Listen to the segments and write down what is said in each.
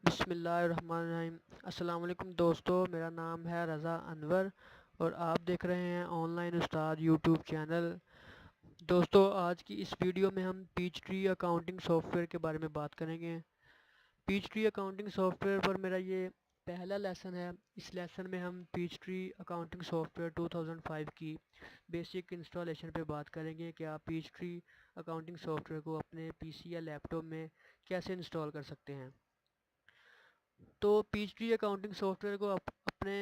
बिस्मिल्लाहिर्रहमानिर्रहीम। अस्सलाम वालेकुम दोस्तों, मेरा नाम है रज़ा अनवर और आप देख रहे हैं ऑनलाइन उस्ताद यूट्यूब चैनल। दोस्तों, आज की इस वीडियो में हम पीच ट्री अकाउंटिंग सॉफ्टवेयर के बारे में बात करेंगे। पीच ट्री अकाउंटिंग सॉफ्टवेयर पर मेरा ये पहला लेसन है। इस लेसन में हम पीच ट्री अकाउंटिंग सॉफ्टवेयर 2005 की बेसिक इंस्टॉलेशन पे बात करेंगे कि आप पीच ट्री अकाउंटिंग सॉफ्टवेयर को अपने पीसी या लैपटॉप में कैसे इंस्टॉल कर सकते हैं। तो पीच ट्री अकाउंटिंग सॉफ्टवेयर को आप अपने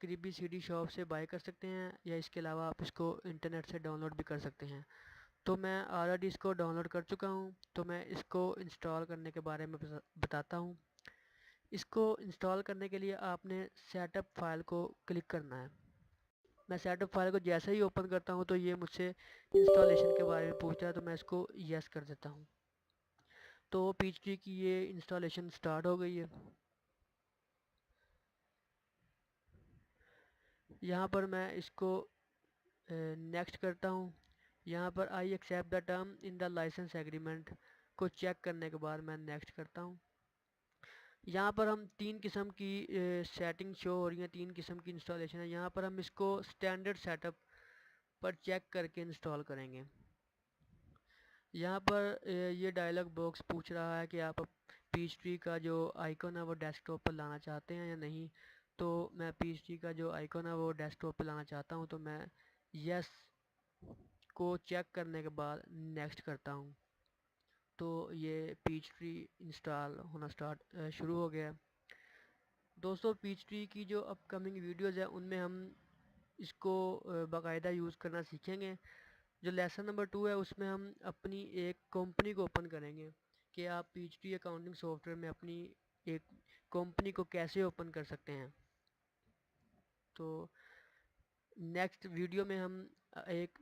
करीबी सीडी शॉप से बाय कर सकते हैं या इसके अलावा आप इसको इंटरनेट से डाउनलोड भी कर सकते हैं। तो मैं ऑलरेडी इसको डाउनलोड कर चुका हूँ, तो मैं इसको इंस्टॉल करने के बारे में बताता हूँ। इसको इंस्टॉल करने के लिए आपने सेटअप फाइल को क्लिक करना है। मैं सेटअप फाइल को जैसे ही ओपन करता हूँ तो ये मुझसे इंस्टॉलेशन के बारे में पूछता है, तो मैं इसको यस कर देता हूँ। तो पीच ट्री की ये इंस्टॉलेशन स्टार्ट हो गई है। यहाँ पर मैं इसको नेक्स्ट करता हूँ। यहाँ पर I accept the term in the licence agreement को चेक करने के बाद मैं नेक्स्ट करता हूँ। यहाँ पर हम तीन किस्म की सेटिंग शो हो रही हैं, तीन किस्म की इंस्टॉलेशन है। यहाँ पर हम इसको स्टैंडर्ड सेटअप पर चेक करके इंस्टॉल करेंगे। यहाँ पर ये डायलॉग बॉक्स पूछ रहा है कि आप पीच ट्री का जो आइकन है वो डेस्कटॉप पर लाना चाहते हैं या नहीं। तो मैं पीच ट्री का जो आइकन है वो डेस्कटॉप पर लाना चाहता हूँ, तो मैं यस को चेक करने के बाद नेक्स्ट करता हूँ। तो ये पीच ट्री इंस्टॉल होना शुरू हो गया है। दोस्तों, पीच ट्री की जो अपकमिंग वीडियोज़ है उनमें हम इसको बाकायदा यूज़ करना सीखेंगे। जो लेसन नंबर 2 है उसमें हम अपनी एक कंपनी को ओपन करेंगे कि आप पीच ट्री अकाउंटिंग सॉफ्टवेयर में अपनी एक कंपनी को कैसे ओपन कर सकते हैं। तो नेक्स्ट वीडियो में हम एक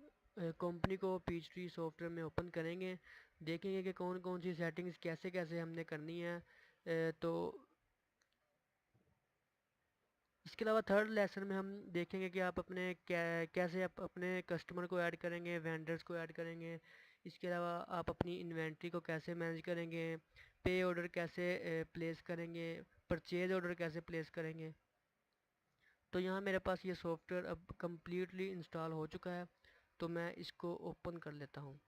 कंपनी को पीच ट्री सॉफ्टवेयर में ओपन करेंगे, देखेंगे कि कौन कौन सी सेटिंग्स कैसे कैसे हमने करनी है। तो इसके अलावा थर्ड लेसन में हम देखेंगे कि आप कैसे आप अपने कस्टमर को ऐड करेंगे, वेंडर्स को ऐड करेंगे। इसके अलावा आप अपनी इन्वेंट्री को कैसे मैनेज करेंगे, पे ऑर्डर कैसे प्लेस करेंगे, परचेज ऑर्डर कैसे प्लेस करेंगे। तो यहाँ मेरे पास ये सॉफ्टवेयर अब कम्प्लीटली इंस्टॉल हो चुका है, तो मैं इसको ओपन कर लेता हूँ।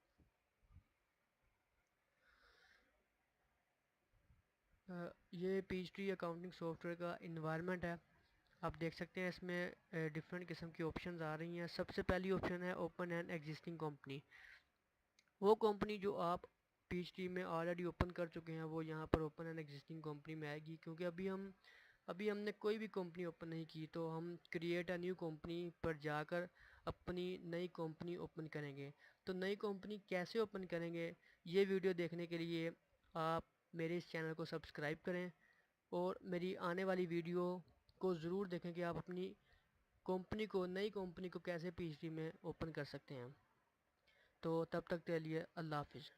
ये पीच ट्री अकाउंटिंग सॉफ्टवेयर का इन्वायरमेंट है। आप देख सकते हैं इसमें डिफरेंट किस्म की ऑप्शंस आ रही हैं। सबसे पहली ऑप्शन है ओपन एन एग्जिस्टिंग कंपनी। वो कंपनी जो आप पीच ट्री में ऑलरेडी ओपन कर चुके हैं वो यहाँ पर ओपन एन एग्जिस्टिंग कंपनी में आएगी, क्योंकि अभी हमने कोई भी कंपनी ओपन नहीं की। तो हम क्रिएट अ न्यू कंपनी पर जाकर अपनी नई कंपनी ओपन करेंगे। तो नई कंपनी कैसे ओपन करेंगे, ये वीडियो देखने के लिए आप मेरे इस चैनल को सब्सक्राइब करें और मेरी आने वाली वीडियो को ज़रूर देखें कि आप अपनी नई कंपनी को कैसे पीएचडी में ओपन कर सकते हैं। तो तब तक के लिए अल्लाह हाफिज़।